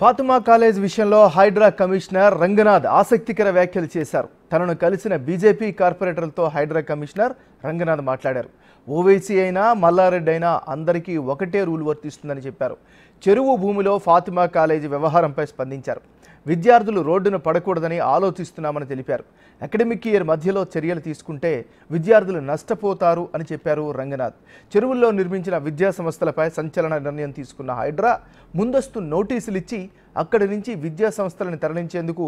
Fatima college విషయంలో Hydraa commissioner Ranganath ఆసక్తికర వ్యాఖ్యలు చేశారు. తనను కలిసిన బీజేపీ కార్పొరేటర్లతో హైడ్రా కమిషనర్ రంగనాథ్ మాట్లాడారు. ఓవైసీ అయినా మల్లారెడ్డి అయినా అందరికీ ఒకటే రూల్ వర్తిస్తుందని చెప్పారు. చెరువు భూమిలో ఫాతిమా కాలేజీ వ్యవహారంపై స్పందించారు. విద్యార్థులు రోడ్డున పడకూడదని ఆలోచిస్తున్నామని తెలిపారు. అకాడమిక్ ఇయర్ మధ్యలో చర్యలు తీసుకుంటే విద్యార్థులు నష్టపోతారు అని చెప్పారు రంగనాథ్. చెరువుల్లో నిర్మించిన విద్యా సంస్థలపై సంచలన నిర్ణయం తీసుకున్న హైడ్రా ముందస్తు నోటీసులు ఇచ్చి అక్కడి నుంచి విద్యా సంస్థలను తరలించేందుకు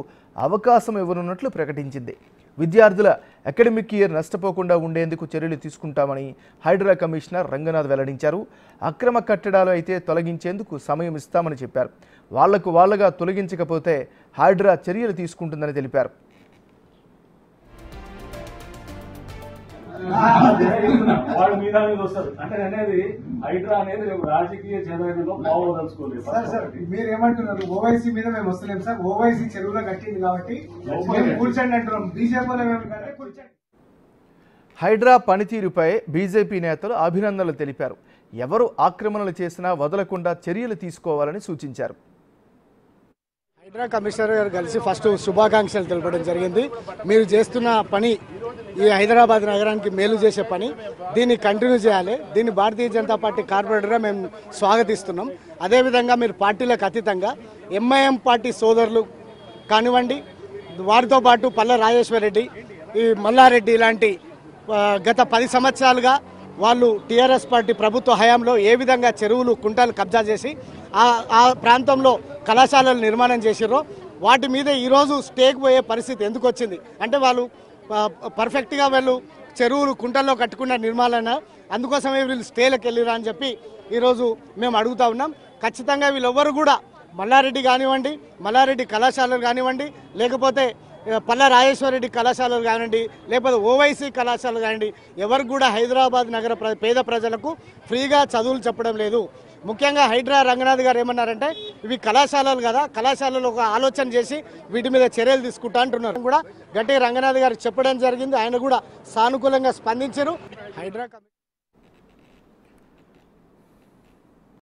అవకాశం ఇవ్వనున్నట్లు ప్రకటించింది. విద్యార్థుల అకాడమిక్ ఇయర్ నష్టపోకుండా ఉండేందుకు చర్యలు తీసుకుంటామని హైడ్రా కమిషనర్ రంగనాథ్ వెల్లడించారు. అక్రమ కట్టడాలు అయితే తొలగించేందుకు సమయం ఇస్తామని చెప్పారు. వాళ్లుగా తొలగించకపోతే హైడ్రా చర్యలు తీసుకుంటుందని తెలిపారు. వాళ్ళు మీద వస్తారు అంటే అనేది హైడ్రా అనేది రాజకీయ చదవడంలో బాగోదలుచుకోలేదు. మీరు ఏమంటున్నారు? ఓవైసీ మీద మేము వస్తలేము సార్. ఓవైసీ చెరువులో కట్టింది కాబట్టి కూర్చోండి అంటున్నాం. బీజేపీ కూర్చోండి. హైడ్రా పనితీరుపై బీజేపీ నేతలు అభినందనలు తెలిపారు. ఎవరు ఆక్రమణలు చేసినా వదలకుండా చర్యలు తీసుకోవాలని సూచించారు. హైడ్రా కమిషనర్ గారు కలిసి ఫస్ట్ శుభాకాంక్షలు తెలపడం జరిగింది. మీరు చేస్తున్న పని ఈ హైదరాబాద్ నగరానికి మేలు చేసే పని, దీన్ని కంటిన్యూ చేయాలి. దీన్ని భారతీయ జనతా పార్టీ కార్పొరేటర్గా మేము స్వాగతిస్తున్నాం. అదేవిధంగా మీరు పార్టీలకు అతీతంగా ఎంఐఎం పార్టీ సోదరులు కానివ్వండి, వారితో పాటు పల్ల రాజేశ్వరరెడ్డి, ఈ మల్లారెడ్డి ఇలాంటి గత 10 సంవత్సరాలుగా వాళ్ళు టీఆర్ఎస్ పార్టీ ప్రభుత్వ హయాంలో ఏ విధంగా చెరువులు కుంటలు కబ్జా చేసి ఆ ప్రాంతంలో కళాశాలలు నిర్మాణం చేసిర్రో వాటి మీద ఈరోజు స్టేక్ పోయే పరిస్థితి ఎందుకు వచ్చింది అంటే వాళ్ళు పర్ఫెక్ట్గా వీళ్ళు చెరువులు కుంటల్లో కట్టుకున్న నిర్మాణాలు, అందుకోసమే వీళ్ళు స్టేలకు వెళ్ళిరా అని చెప్పి ఈరోజు మేము అడుగుతా ఉన్నాం. ఖచ్చితంగా వీళ్ళెవ్వరు కూడా మల్లారెడ్డి కానివ్వండి, మల్లారెడ్డి కళాశాలలు కానివ్వండి, లేకపోతే పల్ల రాజేశ్వరరెడ్డి కళాశాలలు కానివ్వండి, లేకపోతే ఓవైసీ కళాశాలలు కానివ్వండి, ఎవరికి కూడా హైదరాబాద్ నగర పేద ప్రజలకు ఫ్రీగా చదువులు చెప్పడం లేదు. ముఖ్యంగా హైడ్రా రంగనాథ్ గారు ఏమన్నారంటే ఇవి కళాశాలలు కదా, కళాశాలలు ఒక ఆలోచన చేసి వీటి మీద చర్యలు తీసుకుంటా అంటున్నారు. కూడా గట్టి రంగనాథ్ గారు చెప్పడం జరిగింది. ఆయన కూడా సానుకూలంగా స్పందించారు. హైడ్రా